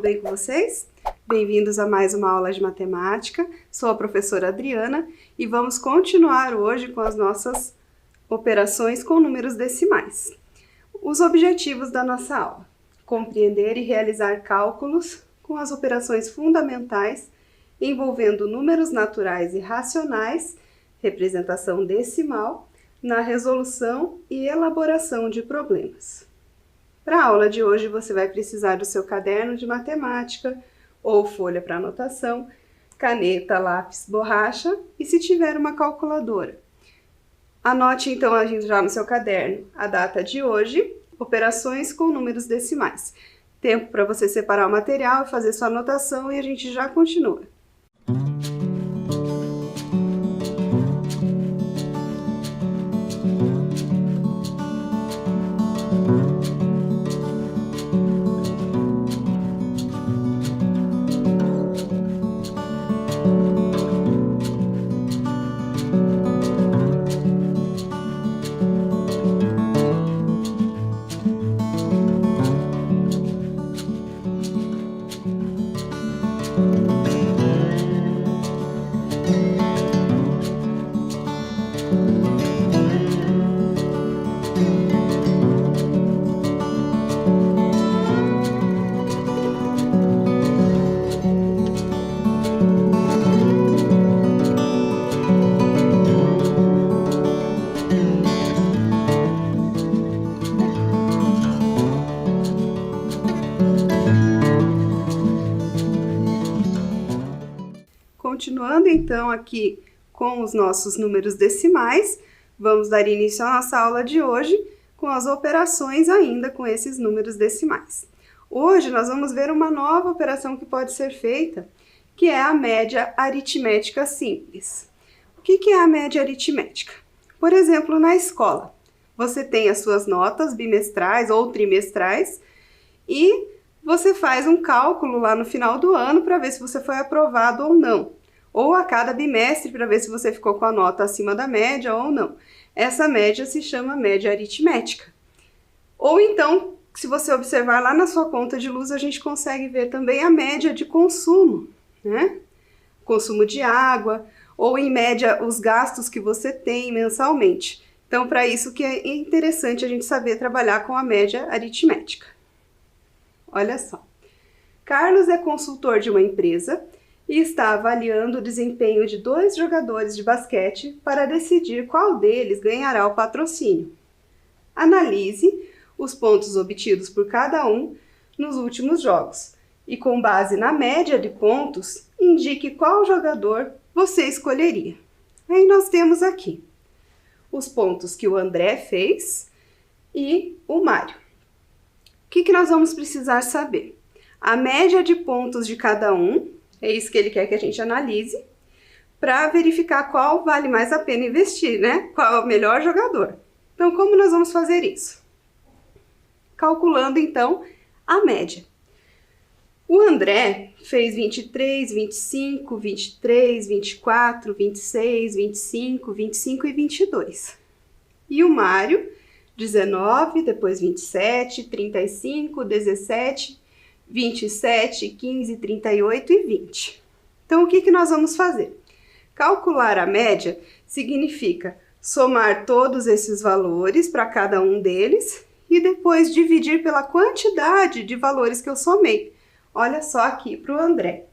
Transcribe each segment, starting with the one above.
bem com vocês? Bem-vindos a mais uma aula de matemática. Sou a professora Adriana e vamos continuar hoje com as nossas operações com números decimais. Os objetivos da nossa aula: compreender e realizar cálculos com as operações fundamentais envolvendo números naturais e racionais, representação decimal, na resolução e elaboração de problemas. Para a aula de hoje, você vai precisar do seu caderno de matemática ou folha para anotação, caneta, lápis, borracha e, se tiver, uma calculadora. Anote então já no seu caderno a data de hoje, operações com números decimais. Tempo para você separar o material, fazer sua anotação e a gente já continua. Continuando então aqui com os nossos números decimais, vamos dar início à nossa aula de hoje com as operações ainda com esses números decimais. Hoje nós vamos ver uma nova operação que pode ser feita, que é a média aritmética simples. O que é a média aritmética? Por exemplo, na escola, você tem as suas notas bimestrais ou trimestrais e você faz um cálculo lá no final do ano para ver se você foi aprovado ou não. Ou a cada bimestre para ver se você ficou com a nota acima da média ou não. Essa média se chama média aritmética. Ou então, se você observar lá na sua conta de luz, a gente consegue ver também a média de consumo, né? Consumo de água, ou em média os gastos que você tem mensalmente. Então, para isso que é interessante a gente saber trabalhar com a média aritmética. Olha só. Carlos é consultor de uma empresa e está avaliando o desempenho de 2 jogadores de basquete para decidir qual deles ganhará o patrocínio. Analise os pontos obtidos por cada um nos últimos jogos e, com base na média de pontos, indique qual jogador você escolheria. Aí nós temos aqui os pontos que o André fez e o Mário. O que nós vamos precisar saber? A média de pontos de cada um. É isso que ele quer que a gente analise, para verificar qual vale mais a pena investir, né? Qual é o melhor jogador. Então, como nós vamos fazer isso? Calculando, então, a média. O André fez 23, 25, 23, 24, 26, 25, 25 e 22. E o Mário, 19, depois 27, 35, 17... 27, 15, 38 e 20. Então, o que nós vamos fazer? Calcular a média significa somar todos esses valores para cada um deles e depois dividir pela quantidade de valores que eu somei. Olha só aqui para o André.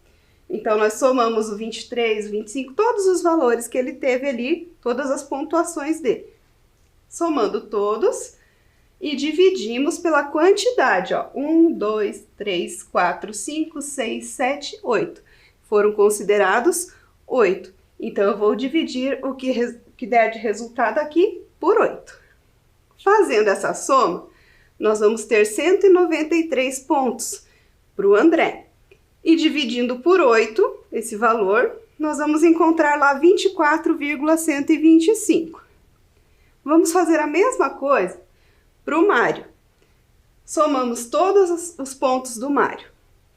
Então, nós somamos o 23, o 25, todos os valores que ele teve ali, todas as pontuações dele. Somando todos, e dividimos pela quantidade, ó, 1, 2, 3, 4, 5, 6, 7, 8. Foram considerados 8. Então, eu vou dividir o que der de resultado aqui por 8. Fazendo essa soma, nós vamos ter 193 pontos para o André. E dividindo por 8, esse valor, nós vamos encontrar lá 24,125. Vamos fazer a mesma coisa para o Mário. Somamos todos os pontos do Mário.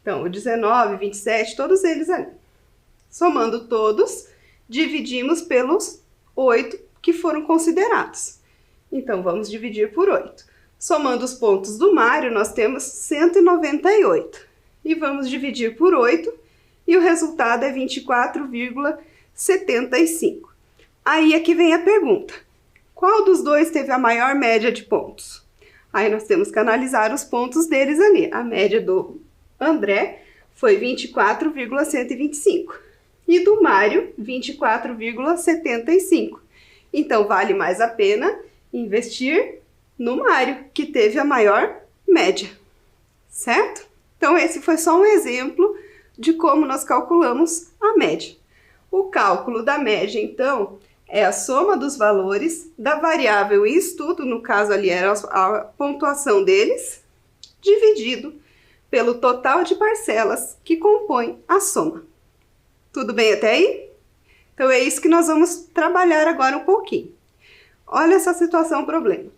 Então, o 19, 27, todos eles ali. Somando todos, dividimos pelos 8 que foram considerados. Então, vamos dividir por 8. Somando os pontos do Mário, nós temos 198. e vamos dividir por 8 e o resultado é 24,75. Aí é que vem a pergunta: qual dos dois teve a maior média de pontos? Aí nós temos que analisar os pontos deles ali. A média do André foi 24,125 e do Mário 24,75. Então vale mais a pena investir no Mário, que teve a maior média, certo? Então esse foi só um exemplo de como nós calculamos a média. O cálculo da média, então, é a soma dos valores da variável em estudo, no caso ali era a pontuação deles, dividido pelo total de parcelas que compõem a soma. Tudo bem até aí? Então é isso que nós vamos trabalhar agora um pouquinho. Olha essa situação, problema.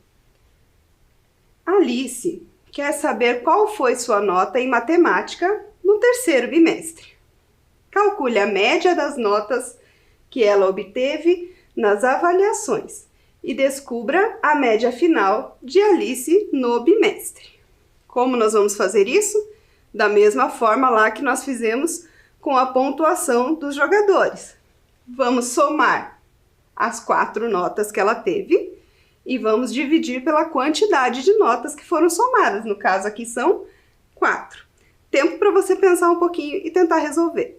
Alice quer saber qual foi sua nota em matemática no terceiro bimestre. Calcule a média das notas que ela obteve nas avaliações e descubra a média final de Alice no bimestre. Como nós vamos fazer isso? Da mesma forma lá que nós fizemos com a pontuação dos jogadores. Vamos somar as 4 notas que ela teve e vamos dividir pela quantidade de notas que foram somadas. No caso aqui são 4. Tempo para você pensar um pouquinho e tentar resolver.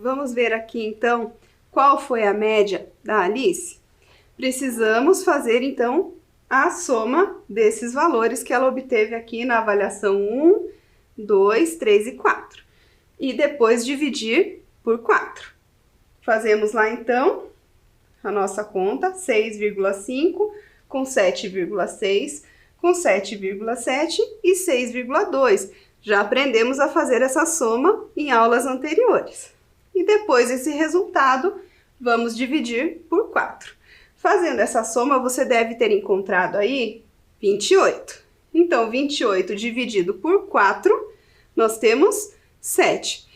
Vamos ver aqui então qual foi a média da Alice? Precisamos fazer então a soma desses valores que ela obteve aqui na avaliação 1, 2, 3 e 4. E depois dividir por 4. Fazemos lá então a nossa conta, 6,5 com 7,6 com 7,7 e 6,2. Já aprendemos a fazer essa soma em aulas anteriores. E depois esse resultado vamos dividir por 4. Fazendo essa soma, você deve ter encontrado aí 28. Então, 28 dividido por 4, nós temos 7.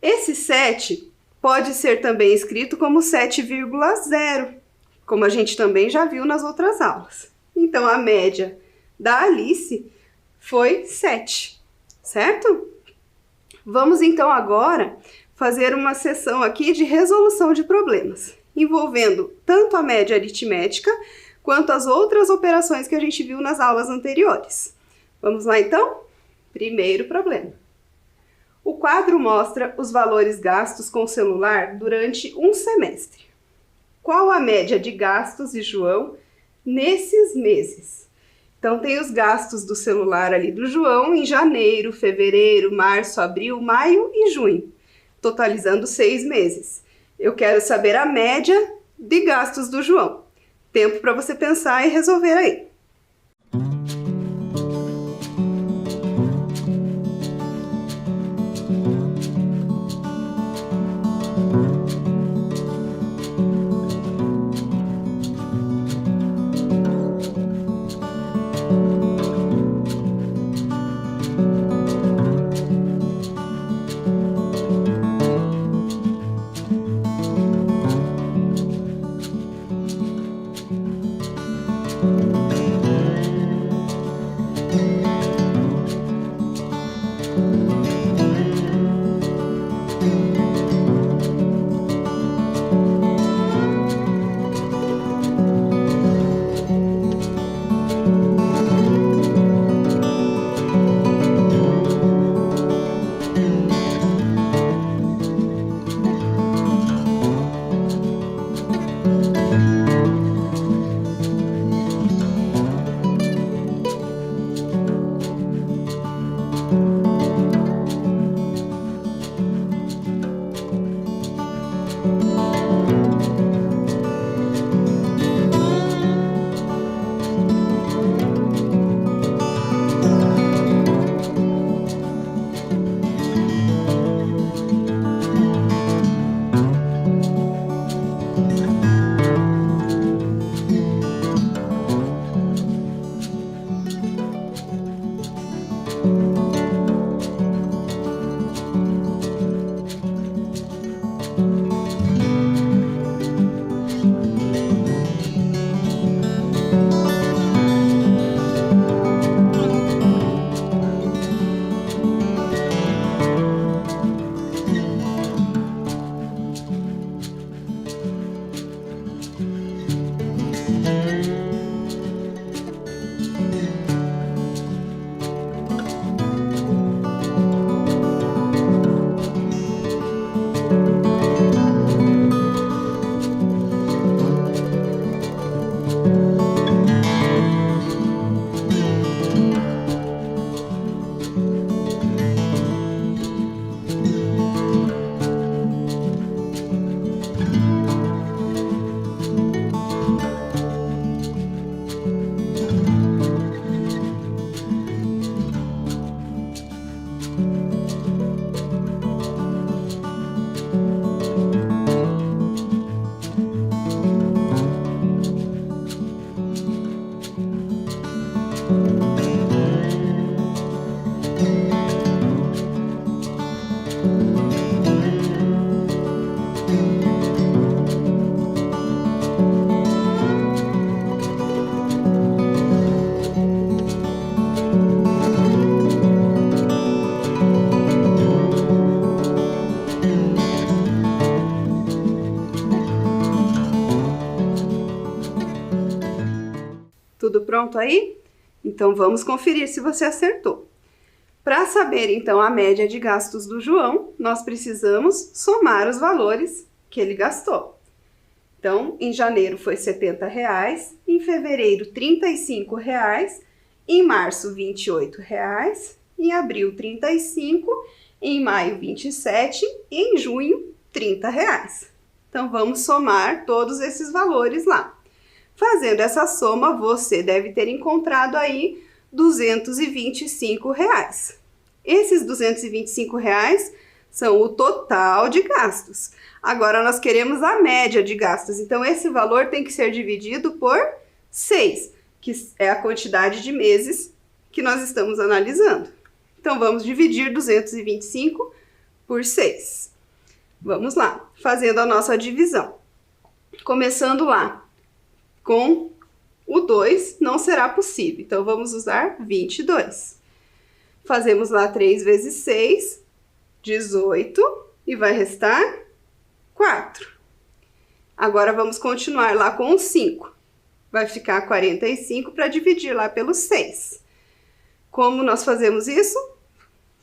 Esse 7 pode ser também escrito como 7,0, como a gente também já viu nas outras aulas. Então, a média da Alice foi 7, certo? Vamos então agora fazer uma sessão aqui de resolução de problemas, envolvendo tanto a média aritmética quanto as outras operações que a gente viu nas aulas anteriores. Vamos lá então? Primeiro problema. O quadro mostra os valores gastos com o celular durante um semestre. qual a média de gastos de João nesses meses? Então, tem os gastos do celular ali do João em janeiro, fevereiro, março, abril, maio e junho, totalizando 6 meses. Eu quero saber a média de gastos do João. Tempo para você pensar e resolver aí. Tudo pronto aí? Então vamos conferir se você acertou. Para saber então a média de gastos do João, nós precisamos somar os valores que ele gastou. Então, em janeiro foi R$ 70, em fevereiro R$ 35, em março R$ 28, em abril R$ 35, em maio R$ 27 e em junho R$ 30. Então vamos somar todos esses valores lá. Fazendo essa soma, você deve ter encontrado aí R$ 225. Esses R$ 225 são o total de gastos. Agora, nós queremos a média de gastos. Então, esse valor tem que ser dividido por 6, que é a quantidade de meses que nós estamos analisando. Então, vamos dividir 225 por 6. Vamos lá, fazendo a nossa divisão. Começando lá. Com o 2 não será possível, então vamos usar 22. Fazemos lá 3 vezes 6, 18, e vai restar 4. Agora vamos continuar lá com o 5. Vai ficar 45 para dividir lá pelos 6. Como nós fazemos isso?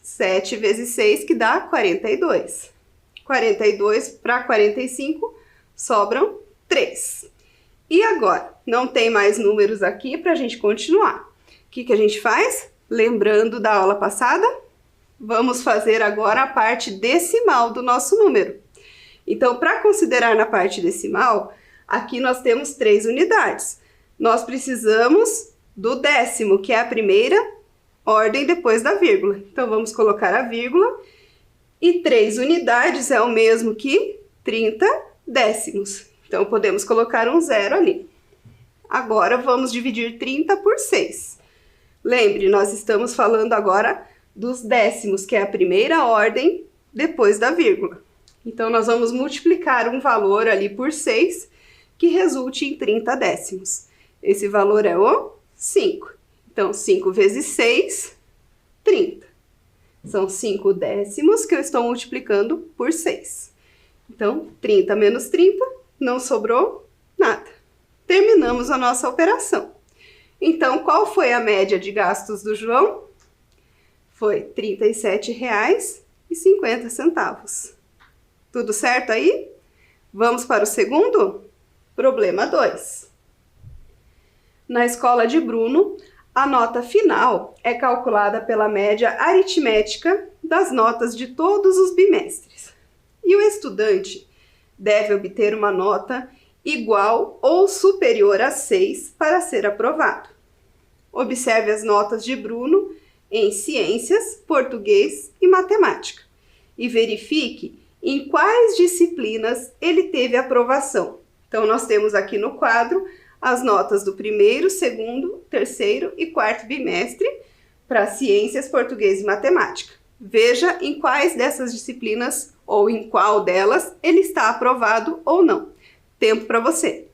7 vezes 6, que dá 42. 42 para 45, sobram 3. E agora, não tem mais números aqui para a gente continuar. O que a gente faz? Lembrando da aula passada, vamos fazer agora a parte decimal do nosso número. Então, para considerar na parte decimal, aqui nós temos 3 unidades. Nós precisamos do décimo, que é a primeira ordem depois da vírgula. Então, vamos colocar a vírgula. E 3 unidades é o mesmo que 30 décimos. Então, podemos colocar um 0 ali. Agora, vamos dividir 30 por 6. Lembre, nós estamos falando agora dos décimos, que é a primeira ordem depois da vírgula. Então, nós vamos multiplicar um valor ali por 6, que resulte em 30 décimos. Esse valor é o 5. Então, 5 vezes 6, 30. São 5 décimos que eu estou multiplicando por 6. Então, 30 menos 30, não sobrou nada. Terminamos a nossa operação. Então, qual foi a média de gastos do João? Foi R$ 37,50. Tudo certo aí? Vamos para o segundo? Problema 2. Na escola de Bruno, a nota final é calculada pela média aritmética das notas de todos os bimestres. E o estudante deve obter uma nota igual ou superior a 6 para ser aprovado. Observe as notas de Bruno em ciências, português e matemática e verifique em quais disciplinas ele teve aprovação. Então, nós temos aqui no quadro as notas do primeiro, segundo, terceiro e quarto bimestre para ciências, português e matemática. Veja em quais dessas disciplinas ou em qual delas ele está aprovado ou não. Tempo para você.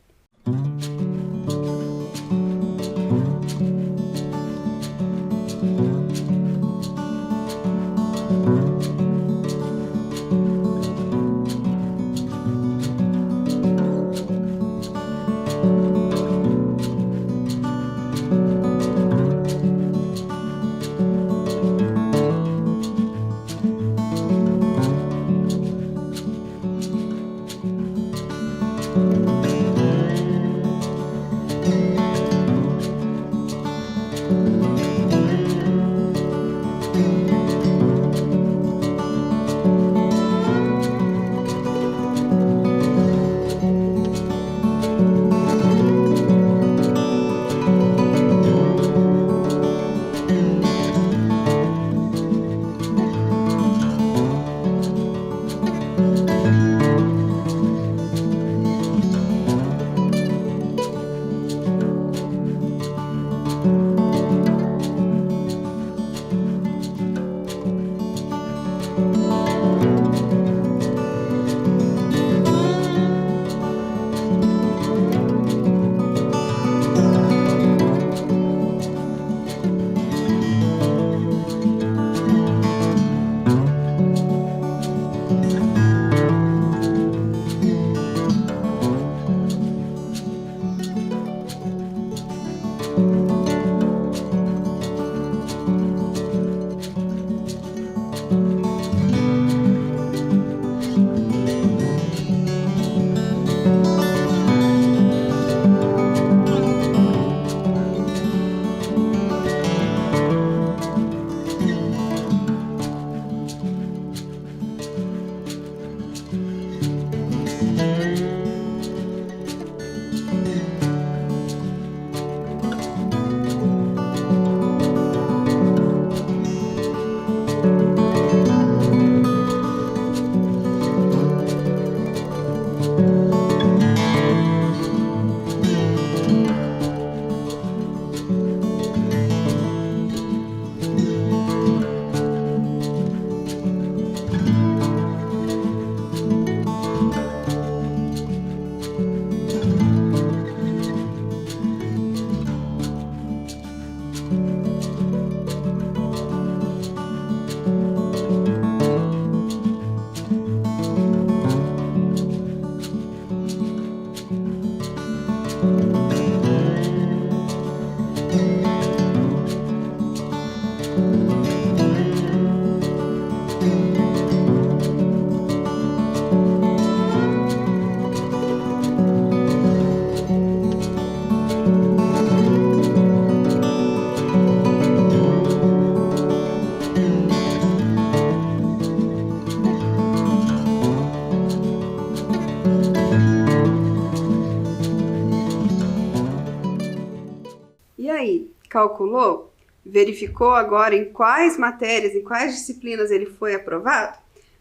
calculou? Verificou agora em quais matérias, em quais disciplinas ele foi aprovado?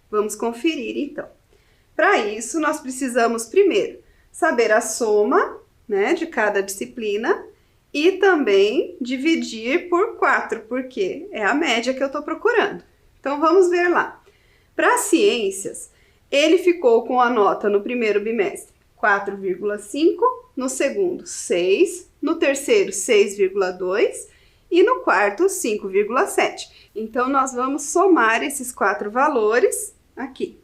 Vamos conferir, então. Para isso, nós precisamos, primeiro, saber a soma, né, de cada disciplina e também dividir por 4, porque é a média que eu estou procurando. Então, vamos ver lá. Para ciências, ele ficou com a nota no primeiro bimestre 4,5, no segundo 6, no terceiro 6,2 e no quarto 5,7. Então, nós vamos somar esses 4 valores aqui.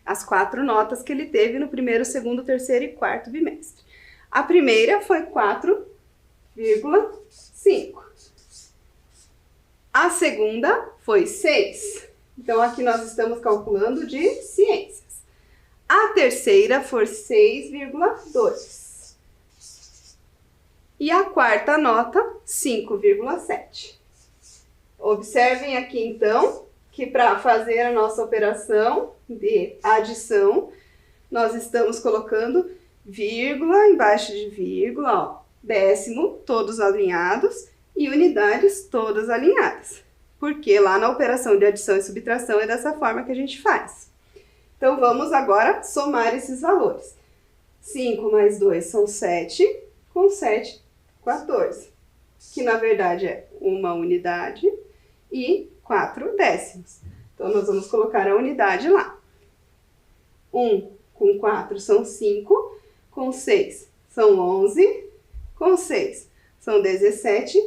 As 4 notas que ele teve no primeiro, segundo, terceiro e quarto bimestre. A primeira foi 4,5. A segunda foi 6. Então, aqui nós estamos calculando de ciências. A terceira foi 6,2. E a quarta nota, 5,7. Observem aqui, então, que para fazer a nossa operação de adição, nós estamos colocando vírgula embaixo de vírgula, ó, décimo, todos alinhados, e unidades todas alinhadas. Porque lá na operação de adição e subtração é dessa forma que a gente faz. Então, vamos agora somar esses valores. 5 mais 2 são 7, com 7, 14. Que na verdade é uma unidade e 4 décimos. Então, nós vamos colocar a unidade lá. 1 com 4 são 5, com 6 são 11, com 6 são 17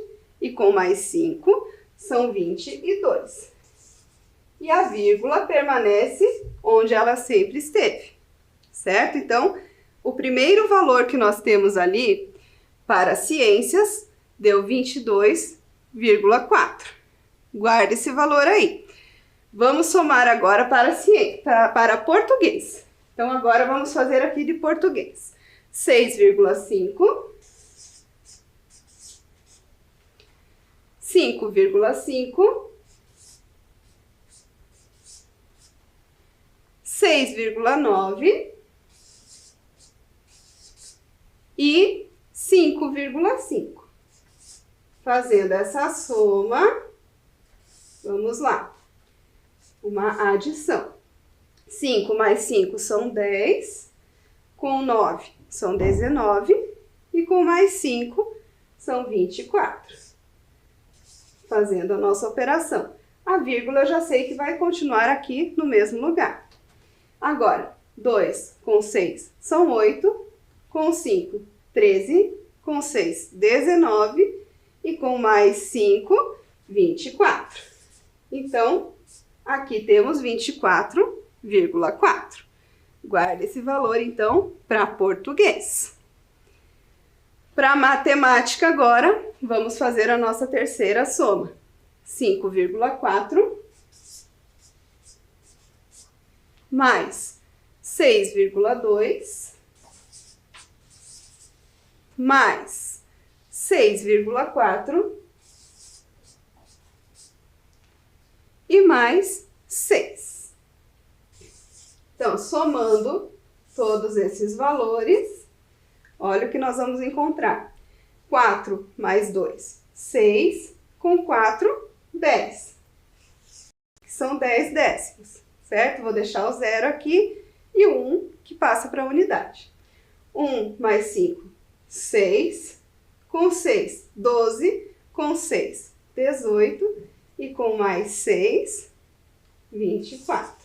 e com mais 5 são 22. E a vírgula permanece onde ela sempre esteve, certo? Então, o primeiro valor que nós temos ali para ciências deu 22,4. Guarde esse valor aí. Vamos somar agora para português. Então, agora vamos fazer aqui de português. 6,5, 5,5, 6,9 e 5,5. Fazendo essa soma, vamos lá. Uma adição. 5 mais 5 são 10, com 9 são 19 e com mais 5 são 24. Fazendo a nossa operação. A vírgula eu já sei que vai continuar aqui no mesmo lugar. Agora, 2 com 6 são 8, com 5, 13, com 6, 19 e com mais 5, 24. Então, aqui temos 24,4. Guarde esse valor, então, para português. Para matemática agora, vamos fazer a nossa terceira soma. 5,4 mais 6,2 mais 6,4 e mais 6. Então, somando todos esses valores, olha o que nós vamos encontrar. 4 mais 2, 6, com 4, 10. Que são 10 décimos, certo? Vou deixar o 0 aqui e o 1 que passa para a unidade. 1 mais 5, 6, com 6, 12, com 6, 18 e com mais 6, 24.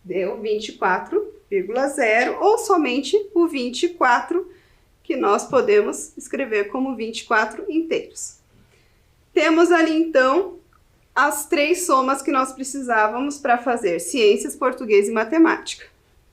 Deu 24,0 ou somente o 24 que nós podemos escrever como 24 inteiros. Temos ali então as 3 somas que nós precisávamos para fazer ciências, português e matemática.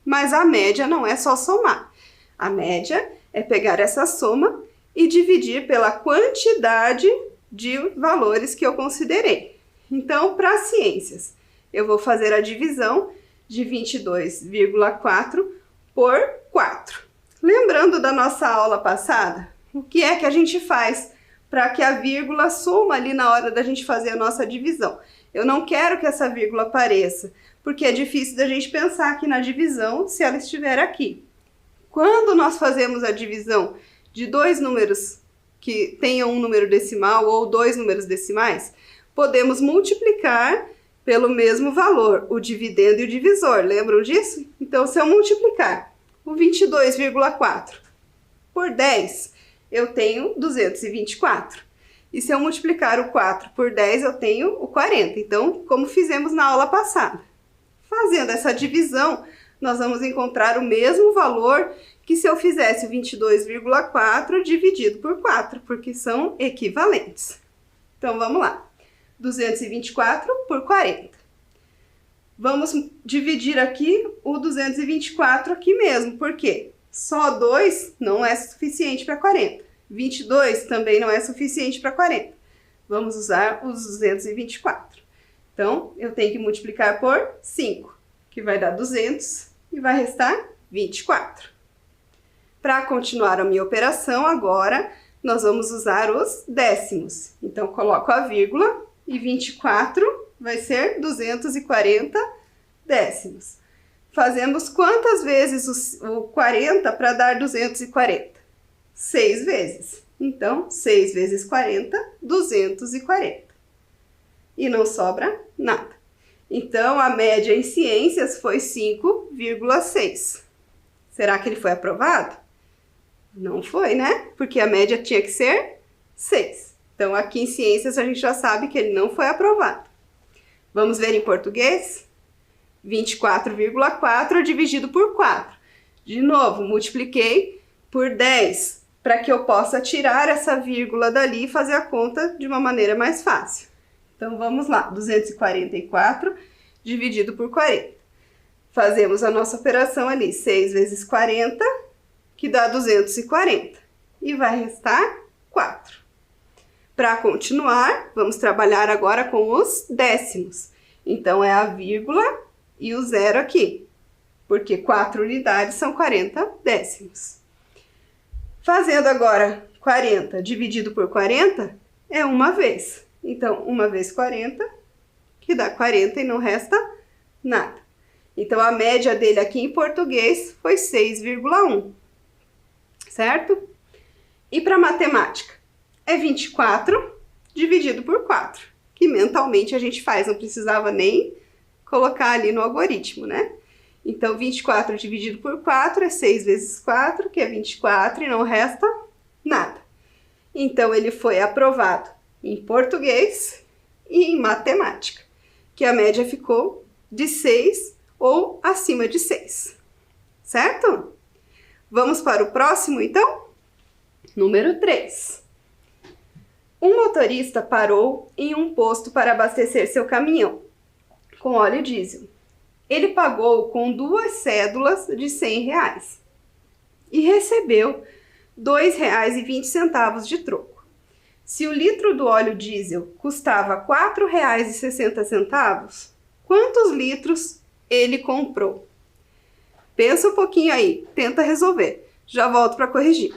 Mas a média não é só somar. A média é pegar essa soma e dividir pela quantidade de valores que eu considerei. Então, para ciências, eu vou fazer a divisão de 22,4 por 4. Lembrando da nossa aula passada, o que é que a gente faz para que a vírgula suma ali na hora da gente fazer a nossa divisão? Eu não quero que essa vírgula apareça, porque é difícil da gente pensar aqui na divisão se ela estiver aqui. Quando nós fazemos a divisão de 2 números que tenha um número decimal ou dois números decimais, podemos multiplicar pelo mesmo valor, o dividendo e o divisor. Lembram disso? Então, se eu multiplicar o 22,4 por 10, eu tenho 224. E se eu multiplicar o 4 por 10, eu tenho o 40. Então, como fizemos na aula passada. Fazendo essa divisão, nós vamos encontrar o mesmo valor que se eu fizesse o 22,4 dividido por 4, porque são equivalentes. Então, vamos lá. 224 por 40. Vamos dividir aqui o 224 aqui mesmo, porque só 2 não é suficiente para 40. 22 também não é suficiente para 40. Vamos usar os 224. Então, eu tenho que multiplicar por 5, que vai dar 200 e vai restar 24. Para continuar a minha operação, agora nós vamos usar os décimos. Então, coloco a vírgula e 24 vai ser 240 décimos. Fazemos quantas vezes o 40 para dar 240? 6 vezes. Então, 6 vezes 40, 240. E não sobra nada. Então, a média em ciências foi 5,6. Será que ele foi aprovado? Não foi, né? Porque a média tinha que ser 6. Então, aqui em ciências a gente já sabe que ele não foi aprovado. Vamos ver em português? 24,4 dividido por 4. De novo, multipliquei por 10, para que eu possa tirar essa vírgula dali e fazer a conta de uma maneira mais fácil. Então, vamos lá. 244 dividido por 40. Fazemos a nossa operação ali. 6 vezes 40, que dá 240. E vai restar 4. Para continuar, vamos trabalhar agora com os décimos. Então, é a vírgula e o zero aqui, porque 4 unidades são 40 décimos. Fazendo agora 40 dividido por 40, é uma vez. Então, 1 vezes 40, que dá 40 e não resta nada. Então, a média dele aqui em português foi 6,1, certo? E para matemática? É 24 dividido por 4, que mentalmente a gente faz, não precisava nem colocar ali no algoritmo, né? Então, 24 dividido por 4 é 6 vezes 4, que é 24, e não resta nada. Então, ele foi aprovado em português e em matemática, que a média ficou de 6 ou acima de 6, certo? Vamos para o próximo, então? Número 3. Um motorista parou em um posto para abastecer seu caminhão com óleo diesel. Ele pagou com 2 cédulas de R$100 e recebeu R$ 2,20 de troco. Se o litro do óleo diesel custava R$ 4,60, quantos litros ele comprou? Pensa um pouquinho aí, tenta resolver. Já volto para corrigir.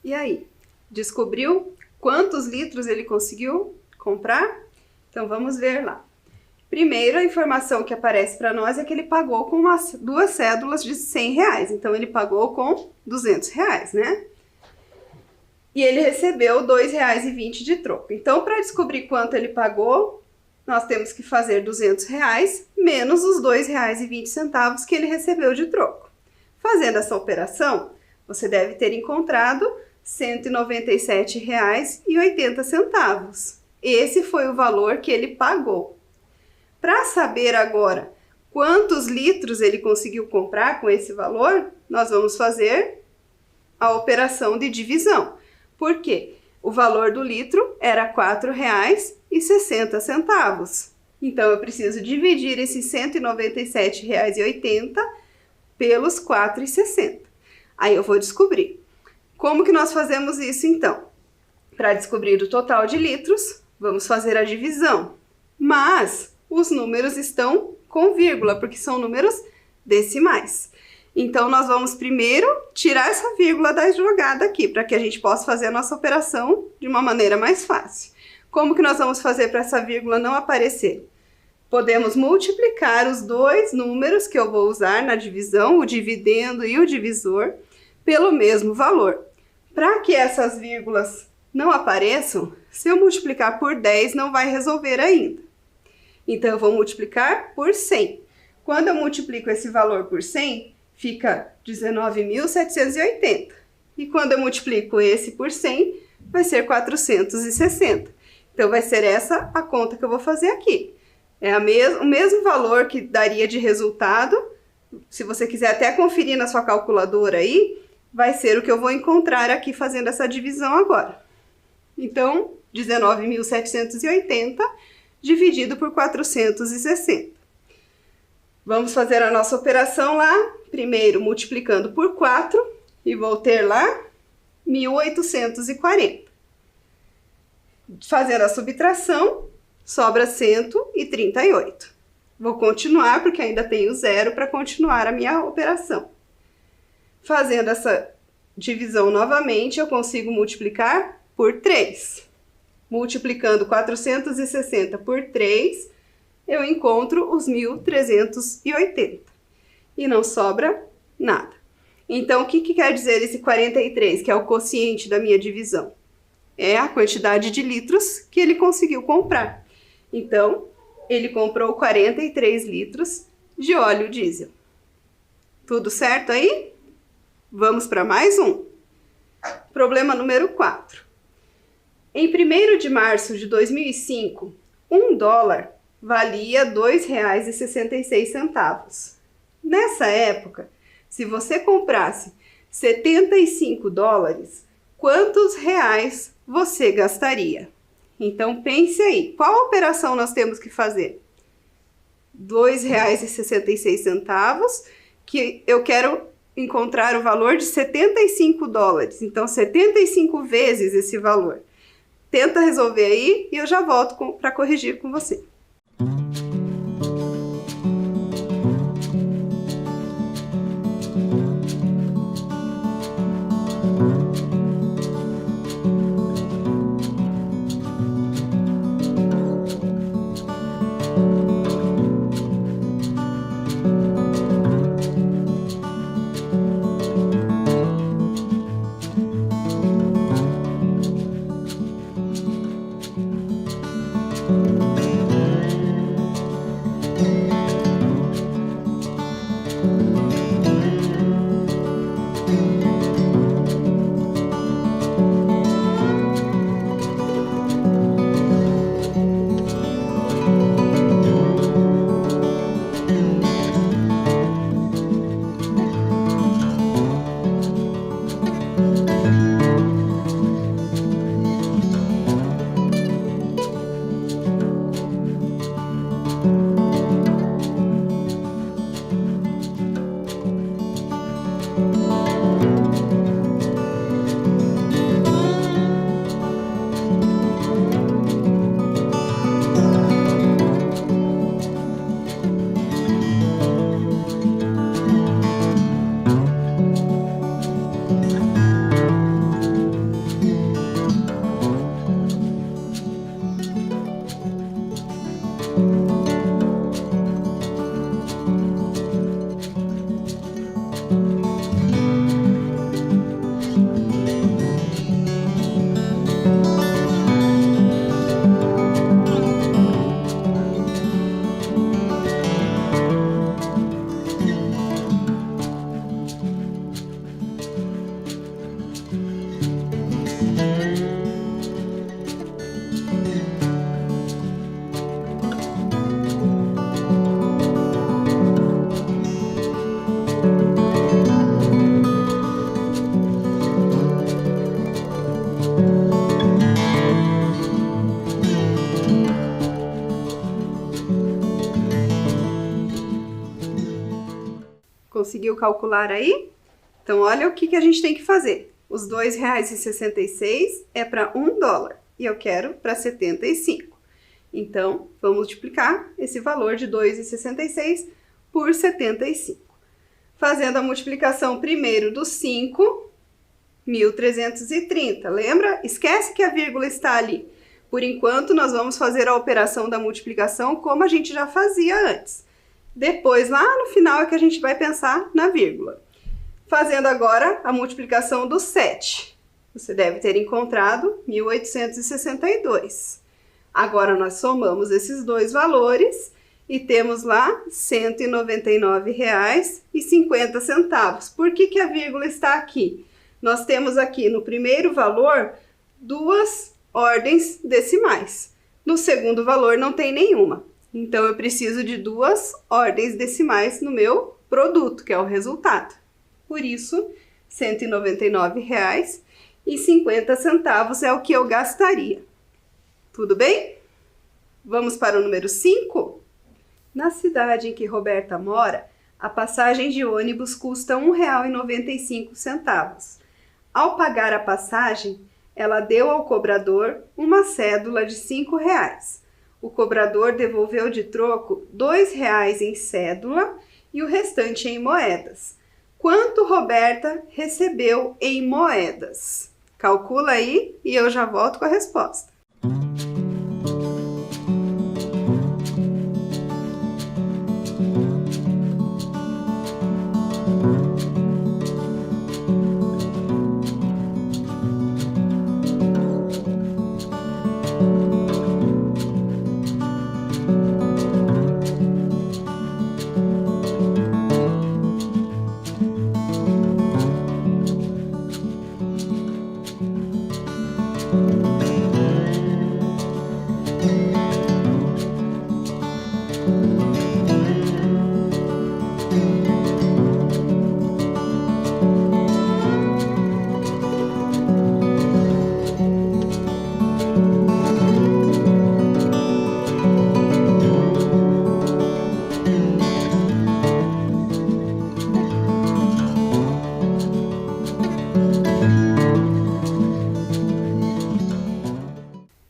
E aí, descobriu quantos litros ele conseguiu comprar? Então vamos ver lá. Primeiro, a informação que aparece para nós é que ele pagou com duas cédulas de R$100. Então ele pagou com R$200, né? E ele recebeu R$2,20 de troco. Então, para descobrir quanto ele pagou, nós temos que fazer R$200 menos os R$2,20 que ele recebeu de troco. Fazendo essa operação, você deve ter encontrado R$197,80. Esse foi o valor que ele pagou. Para saber agora quantos litros ele conseguiu comprar com esse valor, nós vamos fazer a operação de divisão. Por quê? O valor do litro era R$4,60. Então, eu preciso dividir esses R$197,80 pelos R$4,60. Aí eu vou descobrir. Como que nós fazemos isso, então? Para descobrir o total de litros, vamos fazer a divisão. Mas os números estão com vírgula, porque são números decimais. Então, nós vamos primeiro tirar essa vírgula da jogada aqui, para que a gente possa fazer a nossa operação de uma maneira mais fácil. Como que nós vamos fazer para essa vírgula não aparecer? Podemos multiplicar os dois números que eu vou usar na divisão, o dividendo e o divisor, pelo mesmo valor. Para que essas vírgulas não apareçam, se eu multiplicar por 10, não vai resolver ainda. Então, eu vou multiplicar por 100. Quando eu multiplico esse valor por 100, fica 19.780. E quando eu multiplico esse por 100, vai ser 460. Então, vai ser essa a conta que eu vou fazer aqui. É o mesmo valor que daria de resultado. Se você quiser até conferir na sua calculadora aí, vai ser o que eu vou encontrar aqui fazendo essa divisão agora. Então, 19.780 dividido por 460. Vamos fazer a nossa operação lá, primeiro multiplicando por 4, e vou ter lá 1.840. Fazendo a subtração, sobra 138. Vou continuar, porque ainda tenho zero para continuar a minha operação. Fazendo essa divisão novamente, eu consigo multiplicar por 3. Multiplicando 460 por 3, eu encontro os 1.380. E não sobra nada. Então, o que quer dizer esse 43, que é o quociente da minha divisão? É a quantidade de litros que ele conseguiu comprar. Então, ele comprou 43 litros de óleo diesel. Tudo certo aí? Vamos para mais um. Problema número 4. Em 1º de março de 2005, $1 valia R$ 2,66. Nessa época, se você comprasse $75, quantos reais você gastaria? Então, pense aí, qual operação nós temos que fazer? R$ 2,66, que eu quero encontrar o valor de $75. Então, 75 vezes esse valor. Tenta resolver aí e eu já volto para corrigir com você. Conseguiu calcular aí? Então, olha o que a gente tem que fazer. Os R$ 2,66 é para $1 e eu quero para 75. Então, vamos multiplicar esse valor de 2,66 por 75. Fazendo a multiplicação primeiro do 5, 1.330. Lembra? Esquece que a vírgula está ali. Por enquanto, nós vamos fazer a operação da multiplicação como a gente já fazia antes. Depois, lá no final, é que a gente vai pensar na vírgula. Fazendo agora a multiplicação do 7. Você deve ter encontrado 1.862. Agora, nós somamos esses dois valores e temos lá R$ 199,50. Por que a vírgula está aqui? Nós temos aqui no primeiro valor duas ordens decimais. No segundo valor não tem nenhuma. Então, eu preciso de duas ordens decimais no meu produto, que é o resultado. Por isso, R$ 199,50 é o que eu gastaria. Tudo bem? Vamos para o número 5? Na cidade em que Roberta mora, a passagem de ônibus custa R$ 1,95. Ao pagar a passagem, ela deu ao cobrador uma cédula de R$ 5. O cobrador devolveu de troco R$ 2 em cédula e o restante em moedas. Quanto Roberta recebeu em moedas? Calcula aí e eu já volto com a resposta.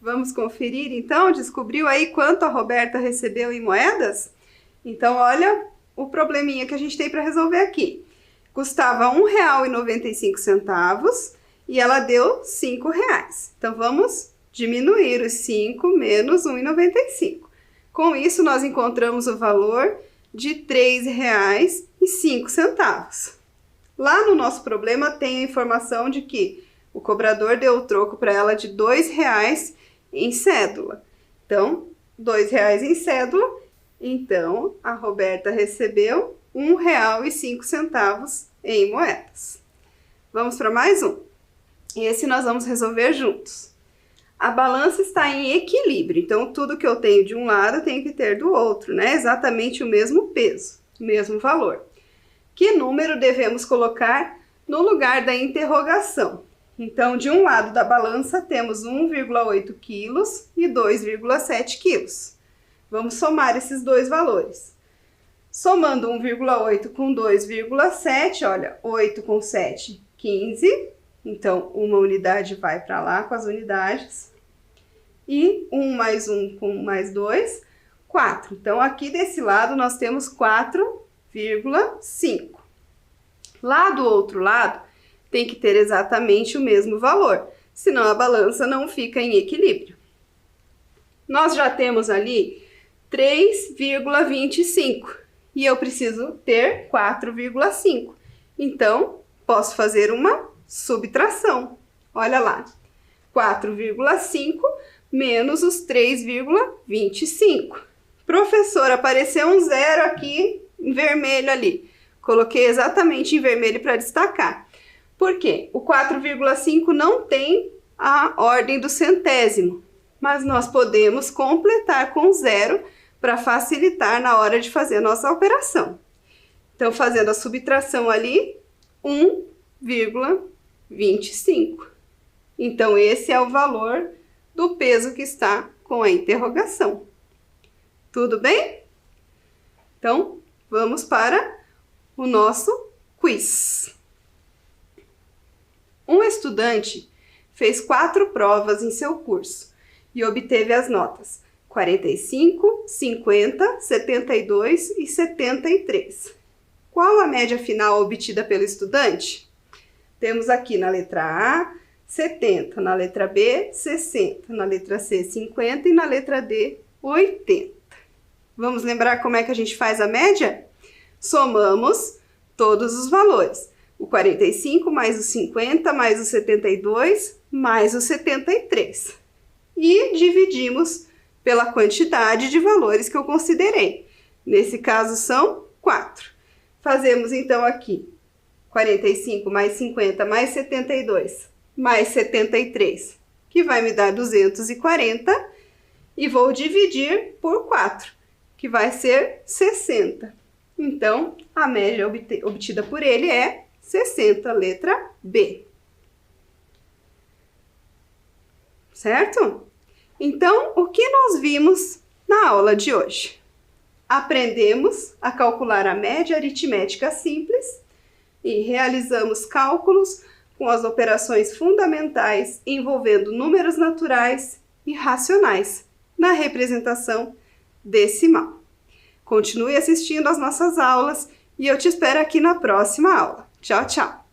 Vamos conferir então? Descobriu aí quanto a Roberta recebeu em moedas? Então, olha o probleminha que a gente tem para resolver aqui. Custava R$ 1,95 e ela deu R$ 5. Então, vamos diminuir os 5 menos R$ 1,95. Com isso, nós encontramos o valor de R$ 3,05. Lá no nosso problema tem a informação de que o cobrador deu o troco para ela de R$ 2 em cédula. Então, R$ 2 em cédula. Então, a Roberta recebeu R$ 1,05 em moedas. Vamos para mais um. Esse nós vamos resolver juntos. A balança está em equilíbrio. Então, tudo que eu tenho de um lado, eu tenho que ter do outro, né? Exatamente o mesmo peso, o mesmo valor. Que número devemos colocar no lugar da interrogação? Então, de um lado da balança, temos 1,8 quilos e 2,7 quilos. Vamos somar esses dois valores. Somando 1,8 com 2,7, olha, 8 com 7, 15. Então, uma unidade vai para lá com as unidades. E 1 mais 1 com mais 2, 4. Então, aqui desse lado, nós temos 4,5. Lá do outro lado, tem que ter exatamente o mesmo valor, senão a balança não fica em equilíbrio. Nós já temos ali 3,25 e eu preciso ter 4,5. Então, posso fazer uma subtração. Olha lá, 4,5 menos os 3,25. Professor, apareceu um zero aqui em vermelho ali. Coloquei exatamente em vermelho para destacar. Por quê? O 4,5 não tem a ordem do centésimo, mas nós podemos completar com zero para facilitar na hora de fazer a nossa operação. Então, fazendo a subtração ali, 1,25. Então, esse é o valor do peso que está com a interrogação. Tudo bem? Então, vamos para o nosso quiz. Um estudante fez 4 provas em seu curso e obteve as notas 45, 50, 72 e 73. Qual a média final obtida pelo estudante? Temos aqui na letra A, 70, na letra B, 60, na letra C, 50 e na letra D, 80. Vamos lembrar como é que a gente faz a média? Somamos todos os valores. O 45 mais o 50 mais o 72 mais o 73. E dividimos pela quantidade de valores que eu considerei. Nesse caso são 4. Fazemos então aqui 45 mais 50 mais 72 mais 73, que vai me dar 240, e vou dividir por 4, que vai ser 60. Então, a média obtida por ele é 60, letra B. Certo? Então, o que nós vimos na aula de hoje? Aprendemos a calcular a média aritmética simples e realizamos cálculos com as operações fundamentais envolvendo números naturais e racionais na representação decimal. Continue assistindo às nossas aulas e eu te espero aqui na próxima aula. Tchau, tchau!